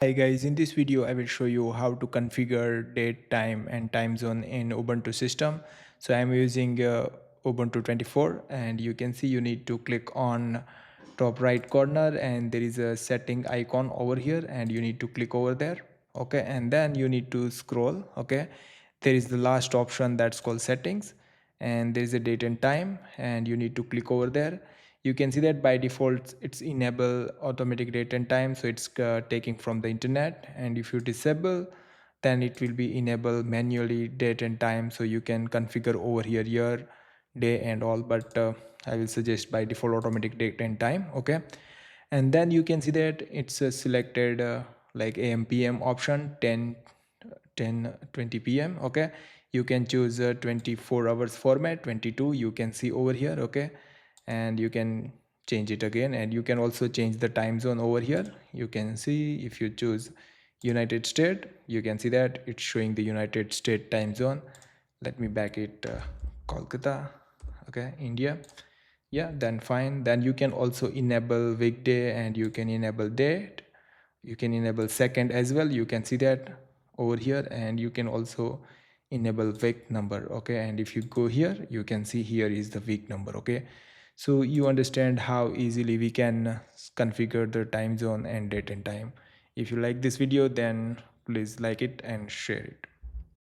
Hi guys, in this video I will show you how to configure date, time and time zone in Ubuntu system. So I'm using Ubuntu 24 and you can see you need to click on top right corner and there is a setting icon over here and you need to click over there. Okay, and then you need to scroll. Okay, there is the last option that's called settings and there is a date and time and you need to click over there. You can see that by default it's enable automatic date and time, so it's taking from the internet, and if you disable then it will be enable manually date and time, so you can configure over here year, day and all, but I will suggest by default automatic date and time. Okay, and then you can see that it's selected like am pm option 10:20 p.m. Okay, you can choose 24 hours format 22, you can see over here. Okay, and you can change it again, and you can also change the time zone over here. You can see if you choose United States, you can see that it's showing the United States time zone. Let me back it Kolkata. Okay, India. Yeah, then fine. Then you can also enable weekday and you can enable date, you can enable second as well, you can see that over here, and you can also enable week number. Okay, and if you go here you can see here is the week number. Okay, so you understand how easily we can configure the time zone and date and time. If you like this video then please like it and share it.